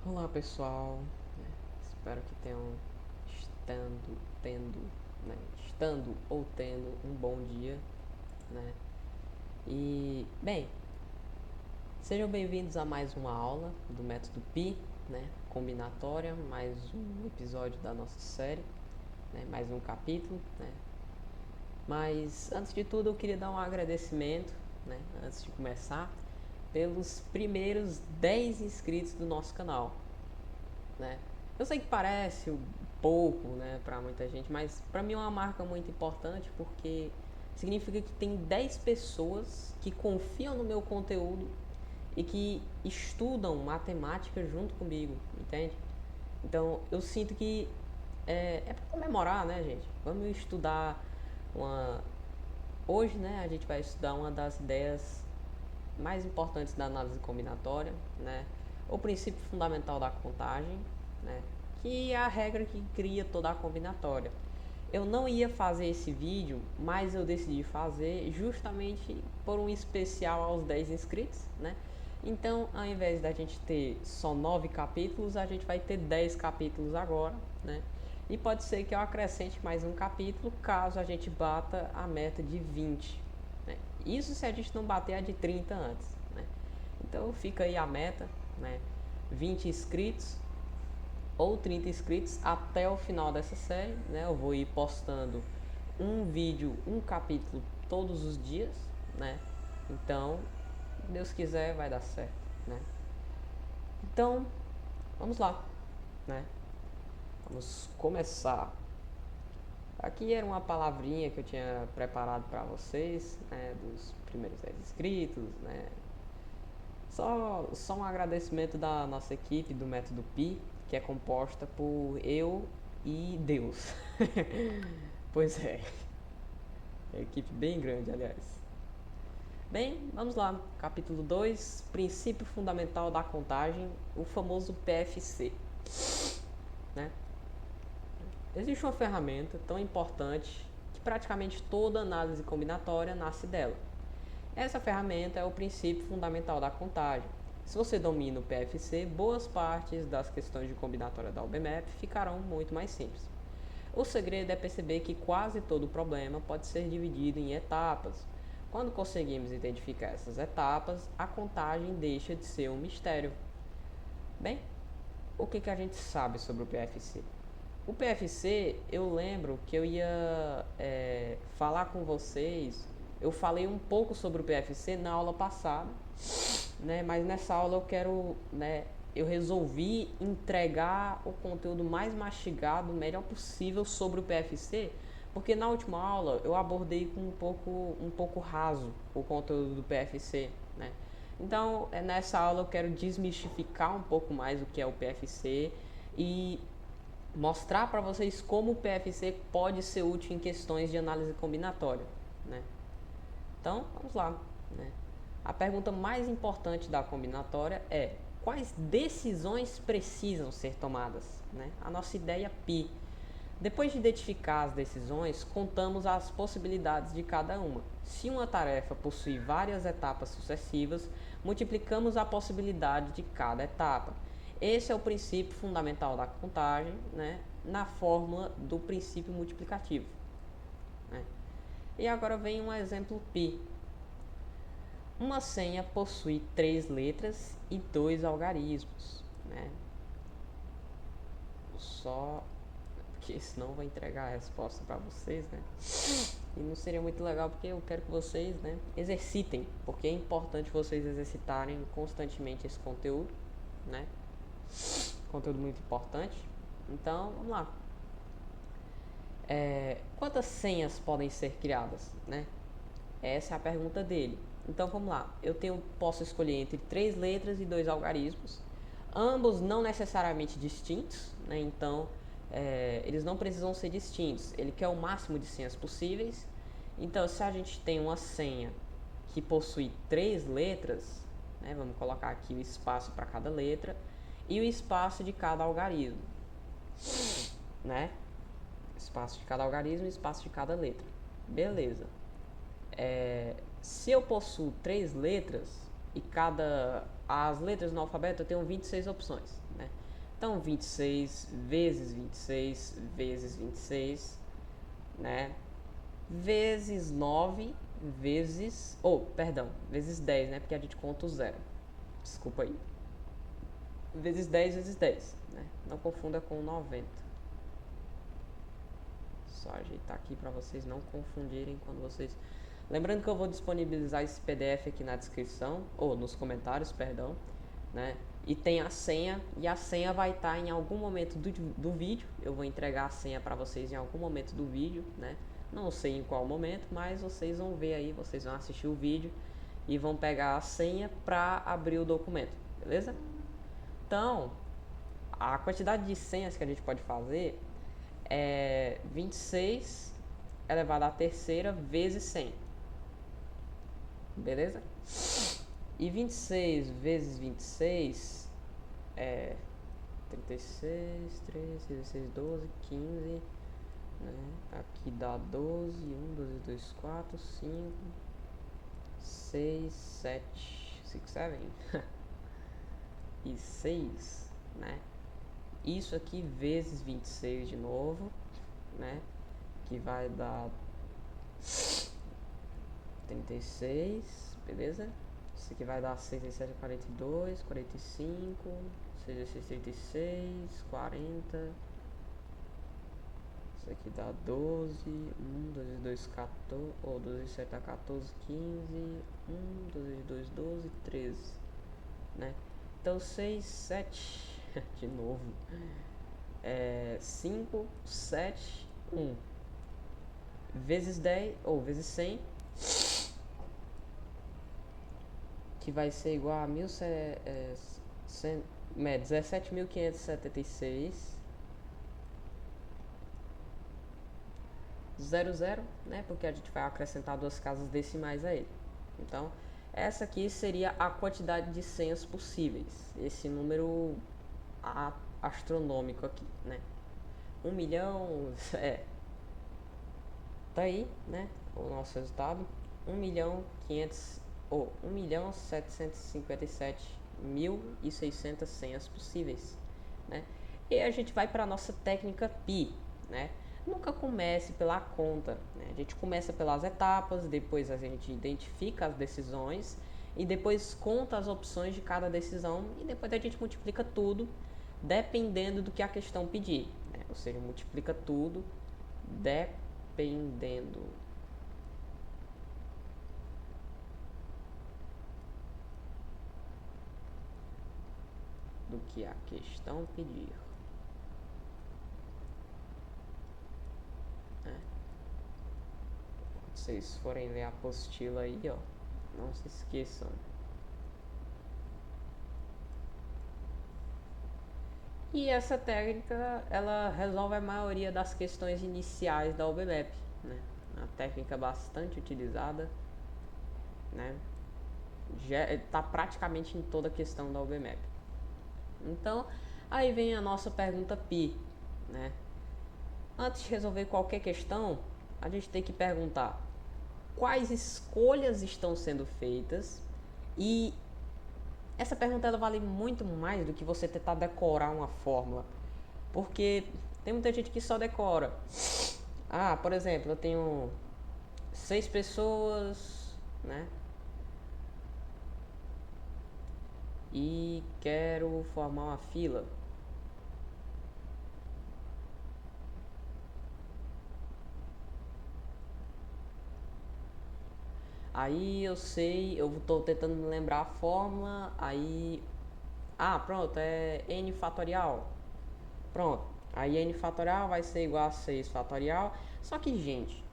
Olá pessoal, espero que tenham estando ou tendo um bom dia, né? E bem, sejam bem-vindos a mais uma aula do método Pi, né? Combinatória, mais um episódio da nossa série, né? Mais um capítulo, né? Mas antes de tudo eu queria dar um agradecimento, né? Antes de começar, pelos primeiros 10 inscritos do nosso canal, né? Eu sei que parece pouco, né, para muita gente, mas para mim é uma marca muito importante porque significa que tem 10 pessoas que confiam no meu conteúdo e que estudam matemática junto comigo, entende? Então eu sinto que é para comemorar, né, gente? Vamos estudar uma. Hoje, né, a gente vai estudar uma das ideias mais importantes da análise combinatória, né? O princípio fundamental da contagem, né? Que é a regra que cria toda a combinatória. Eu não ia fazer esse vídeo, mas eu decidi fazer justamente por um especial aos 10 inscritos, né? Então, ao invés da gente ter só 9 capítulos, a gente vai ter 10 capítulos agora, né? E pode ser que eu acrescente mais um capítulo caso a gente bata a meta de 20, né? Isso se a gente não bater a de 30 antes, né? Então fica aí a meta, né? 20 inscritos ou 30 inscritos até o final dessa série, né? Eu vou ir postando um vídeo, um capítulo todos os dias, né? Então, se Deus quiser, vai dar certo, né? Então, vamos lá, né? Vamos começar. Aqui era uma palavrinha que eu tinha preparado para vocês, né? Dos primeiros 10 inscritos, né? Só um agradecimento da nossa equipe do Método Pi, que é composta por eu e Deus. Pois é, é uma equipe bem grande, aliás. Bem, vamos lá. Capítulo 2, Princípio Fundamental da Contagem, o famoso PFC. Né? Existe uma ferramenta tão importante que praticamente toda análise combinatória nasce dela. Essa ferramenta é o princípio fundamental da contagem. Se você domina o PFC, boas partes das questões de combinatória da UBMAP ficarão muito mais simples. O segredo é perceber que quase todo problema pode ser dividido em etapas. Quando conseguimos identificar essas etapas, a contagem deixa de ser um mistério. Bem, o que a gente sabe sobre o PFC? O PFC, eu lembro que eu ia falar com vocês. Eu falei um pouco sobre o PFC na aula passada, né? Mas nessa aula eu quero, né? Eu resolvi entregar o conteúdo mais mastigado, o melhor possível sobre o PFC, porque na última aula eu abordei com um pouco raso o conteúdo do PFC, né? Então, nessa aula eu quero desmistificar um pouco mais o que é o PFC e mostrar para vocês como o PFC pode ser útil em questões de análise combinatória, né? Então, vamos lá, né? A pergunta mais importante da combinatória é: quais decisões precisam ser tomadas, né? A nossa ideia pi. Depois de identificar as decisões, contamos as possibilidades de cada uma. Se uma tarefa possui várias etapas sucessivas, multiplicamos a possibilidade de cada etapa. Esse é o princípio fundamental da contagem, né, na fórmula do princípio multiplicativo, né? E agora vem um exemplo pi. Uma senha possui 3 letras e 2 algarismos, né? Só porque senão eu vou entregar a resposta para vocês, né? E não seria muito legal porque eu quero que vocês, né, exercitem, porque é importante vocês exercitarem constantemente esse conteúdo, né? Conteúdo muito importante. Então, vamos lá. Quantas senhas podem ser criadas, né? Essa é a pergunta dele. Então vamos lá. Posso escolher entre 3 letras e 2 algarismos, ambos não necessariamente distintos, né? Então eles não precisam ser distintos. Ele quer o máximo de senhas possíveis. Então, se a gente tem uma senha que possui 3 letras, né? Vamos colocar aqui o espaço para cada letra e o espaço de cada algarismo, né? Espaço de cada algarismo e espaço de cada letra. Beleza. Se eu possuo 3 letras, e as letras no alfabeto eu tenho 26 opções, né? Então 26 vezes 26 vezes 26, né? Vezes 9 vezes, vezes 10, né? Porque a gente conta o zero. Desculpa aí. Vezes 10 vezes 10, né? Não confunda com 90. Só ajeitar aqui para vocês não confundirem quando vocês... Lembrando que eu vou disponibilizar esse PDF aqui na descrição, ou nos comentários, perdão, né? E tem a senha, e a senha vai estar em algum momento do vídeo. Eu vou entregar a senha para vocês em algum momento do vídeo, né? Não sei em qual momento, mas vocês vão ver aí, vocês vão assistir o vídeo e vão pegar a senha para abrir o documento, beleza? Então, a quantidade de senhas que a gente pode fazer é 26 elevado à terceira vezes 100, beleza? E 26 vezes 26 é 36, 13, 16, 12, 15, né? Aqui dá 12, 1, 2, 2, 4, 5, 6, 7, 6, 7 e 6, né? Isso aqui vezes 26 de novo, né? Que vai dar 36, beleza? Isso aqui vai dar 6 vezes 7, 42, 45, 6 vezes 6, 36, 40. Isso aqui dá 12, 1, 2 vezes 2, 14, ou 12 vezes 7 dá 14, 15, 1, 2 vezes 2, 12, 13, né? Então 6, 7, de novo, 5, 7, 1, vezes 10, ou vezes 100, que vai ser igual a 17.576, 00, né? Porque a gente vai acrescentar duas casas decimais a ele. Então, essa aqui seria a quantidade de senhas possíveis. Esse número astronômico aqui, né? 1 milhão, tá aí, né? O nosso resultado, 1.757.600 senhas possíveis, né? E a gente vai para a nossa técnica Pi, né? Nunca comece pela conta, né? A gente começa pelas etapas, depois a gente identifica as decisões e depois conta as opções de cada decisão e depois a gente multiplica tudo dependendo do que a questão pedir, né? Ou seja, multiplica tudo dependendo do que a questão pedir, né? Quando vocês forem ler a apostila aí, ó, não se esqueçam. E essa técnica, ela resolve a maioria das questões iniciais da UBMAP, né? Uma técnica bastante utilizada, né? Já está praticamente em toda a questão da UBMAP. Então, aí vem a nossa pergunta Pi, né? Antes de resolver qualquer questão, a gente tem que perguntar quais escolhas estão sendo feitas, e essa pergunta ela vale muito mais do que você tentar decorar uma fórmula, porque tem muita gente que só decora. Ah, por exemplo, eu tenho 6 pessoas, né? E quero formar uma fila. Aí eu sei, eu estou tentando me lembrar a fórmula, aí... Ah, pronto, é n fatorial. Pronto, aí n fatorial vai ser igual a 6 fatorial. Só que, gente,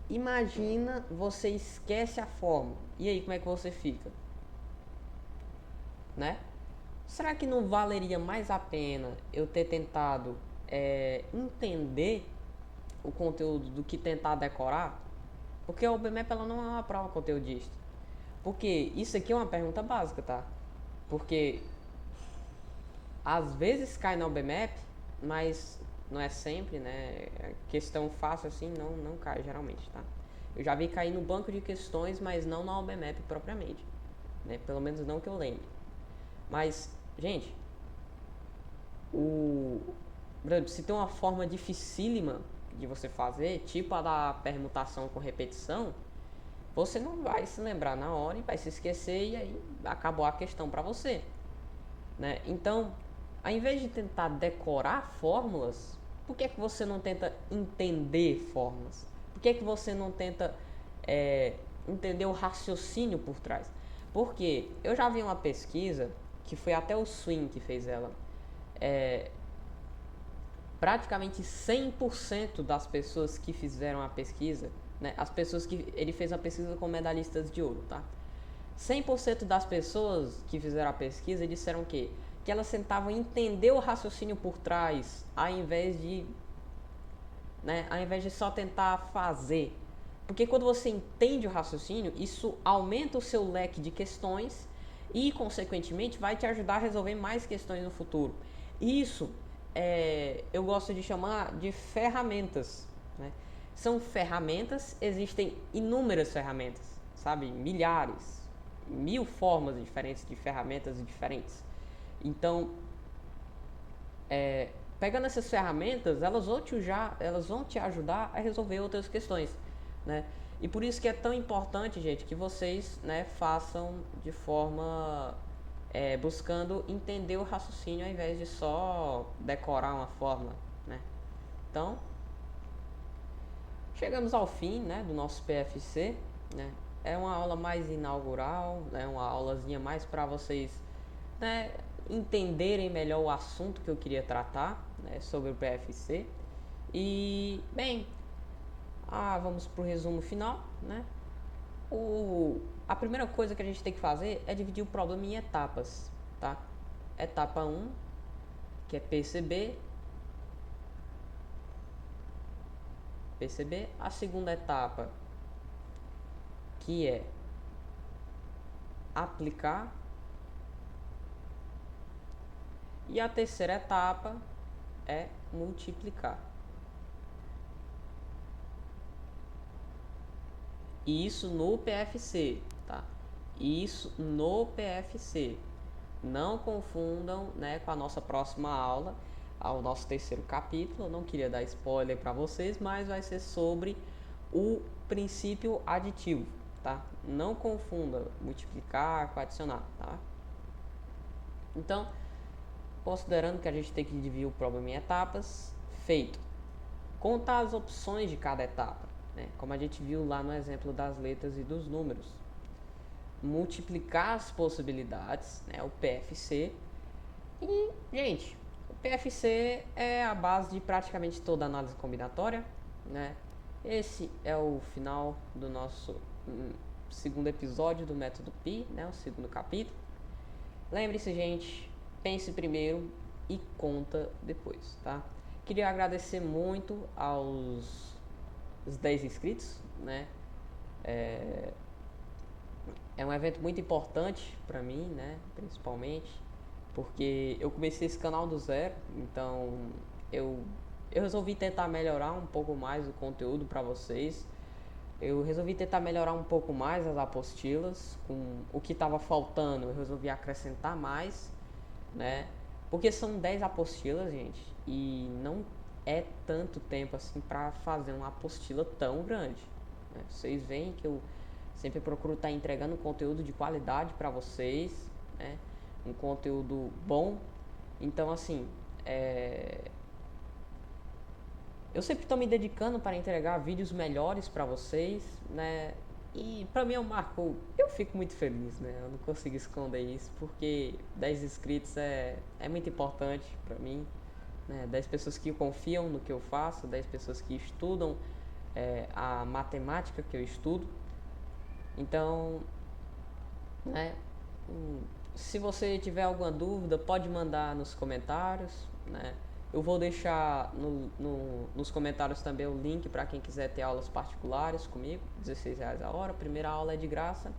imagina você esquece a fórmula. E aí, como é que você fica? Né? Será que não valeria mais a pena eu ter tentado entender o conteúdo do que tentar decorar? Porque a OBMAP ela não é uma prova conteudista. Porque isso aqui é uma pergunta básica, tá? Porque às vezes cai na OBMAP, mas não é sempre, né? Questão fácil assim não cai geralmente, tá? Eu já vi cair no banco de questões, mas não na OBMAP propriamente. né? Pelo menos não que eu lembre. Mas, gente, o se tem uma forma dificílima de você fazer, tipo a da permutação com repetição, você não vai se lembrar na hora e vai se esquecer e aí acabou a questão para você, né? Então, ao invés de tentar decorar fórmulas, por que você não tenta entender fórmulas? Por que você não tenta entender o raciocínio por trás? Porque eu já vi uma pesquisa, que foi até o Swin que fez ela, praticamente 100% das pessoas que fizeram a pesquisa, né, as pessoas que ele fez a pesquisa com medalhistas de ouro, tá? 100% das pessoas que fizeram a pesquisa disseram que elas tentavam entender o raciocínio por trás, ao invés de, né, ao invés de só tentar fazer. Porque quando você entende o raciocínio, isso aumenta o seu leque de questões e, consequentemente, vai te ajudar a resolver mais questões no futuro. Isso eu gosto de chamar de ferramentas, né? São ferramentas, existem inúmeras ferramentas, sabe? Milhares, 1000 formas diferentes de ferramentas diferentes. Então, pegando essas ferramentas, elas vão te ajudar a resolver outras questões, né? E por isso que é tão importante, gente, que vocês, né, façam de forma buscando entender o raciocínio ao invés de só decorar uma fórmula, né? Então, chegamos ao fim, né, do nosso PFC, né? É uma aula mais inaugural, né, uma aulazinha mais para vocês, né, entenderem melhor o assunto que eu queria tratar, né, sobre o PFC. E, bem, vamos para o resumo final, né? A primeira coisa que a gente tem que fazer é dividir o problema em etapas, tá? Etapa 1, que é perceber. A segunda etapa, que é aplicar. E a terceira etapa é multiplicar. Isso no PFC, tá? Isso no PFC. Não confundam, né, com a nossa próxima aula, ao nosso terceiro capítulo. Eu não queria dar spoiler para vocês, mas vai ser sobre o princípio aditivo, tá? Não confunda multiplicar com adicionar, tá? Então, considerando que a gente tem que dividir o problema em etapas, feito. Contar as opções de cada etapa, né? Como a gente viu lá no exemplo das letras e dos números. Multiplicar as possibilidades, né? O PFC. E, gente, o PFC é a base de praticamente toda análise combinatória, né? Esse é o final do nosso segundo episódio do método Pi, né? O segundo capítulo. Lembre-se, gente, pense primeiro e conta depois, tá? Queria agradecer muito aos 10 inscritos, né? É um evento muito importante para mim, né? Principalmente porque eu comecei esse canal do zero, então eu, eu resolvi tentar melhorar um pouco mais o conteúdo para vocês. Eu resolvi tentar melhorar um pouco mais as apostilas, com o que estava faltando, eu resolvi acrescentar mais, né? Porque são 10 apostilas, gente, e não é tanto tempo assim para fazer uma apostila tão grande, né? Vocês veem que eu sempre procuro estar entregando conteúdo de qualidade para vocês, né? Um conteúdo bom. Então, assim, eu sempre estou me dedicando para entregar vídeos melhores para vocês, né? E para mim é um marco, eu fico muito feliz, né? Eu não consigo esconder isso, porque 10 inscritos é muito importante para mim, né? 10 pessoas que confiam no que eu faço, 10 pessoas que estudam a matemática que eu estudo. Então, né? Se você tiver alguma dúvida, pode mandar nos comentários, né? Eu vou deixar nos comentários também o link para quem quiser ter aulas particulares comigo, R$16 a hora. A primeira aula é de graça,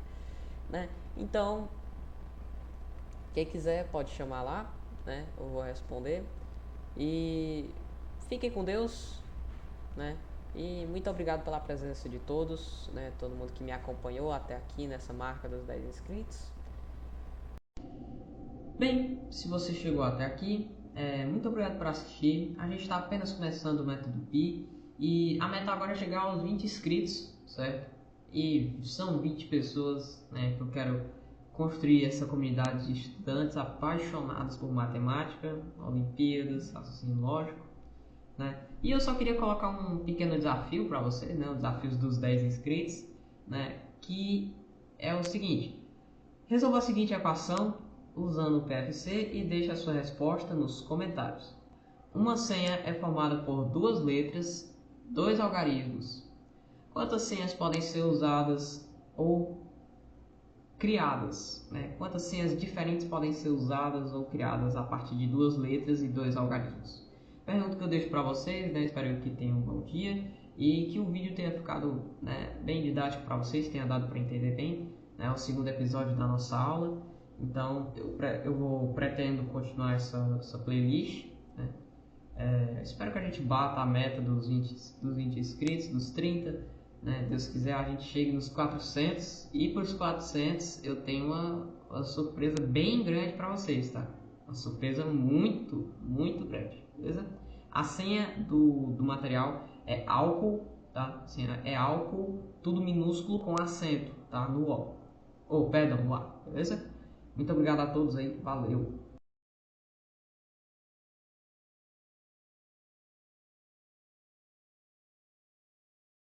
né? Então, quem quiser pode chamar lá, né? Eu vou responder. E fiquem com Deus, né? E muito obrigado pela presença de todos, né? Todo mundo que me acompanhou até aqui nessa marca dos 10 inscritos. Bem, se você chegou até aqui, muito obrigado por assistir. A gente está apenas começando o método Pi e a meta agora é chegar aos 20 inscritos, certo? E são 20 pessoas, né, que eu quero construir essa comunidade de estudantes apaixonados por matemática, Olimpíadas, raciocínio lógico, né? E eu só queria colocar um pequeno desafio para vocês, né? O desafio dos 10 inscritos, né? Que é o seguinte: resolva a seguinte equação usando o PFC e deixe a sua resposta nos comentários. Uma senha é formada por duas letras, dois algarismos. Quantas senhas podem ser usadas ou criadas, né? Quantas senhas diferentes podem ser usadas ou criadas a partir de duas letras e dois algarismos? Pergunta que eu deixo para vocês, né? Espero que tenham um bom dia e que o vídeo tenha ficado, né, bem didático para vocês, tenha dado para entender bem, né? O segundo episódio da nossa aula. Então eu pretendo continuar essa playlist, né? Espero que a gente bata a meta dos 20 inscritos, dos 30, né? Deus quiser a gente chegue nos 400 e para os 400 eu tenho uma surpresa bem grande para vocês, tá? Uma surpresa muito, muito grande, beleza? A senha do material é álcool, tá? A senha é álcool, tudo minúsculo com acento, tá? No O. Perdão, no A, beleza? Muito obrigado a todos aí, valeu!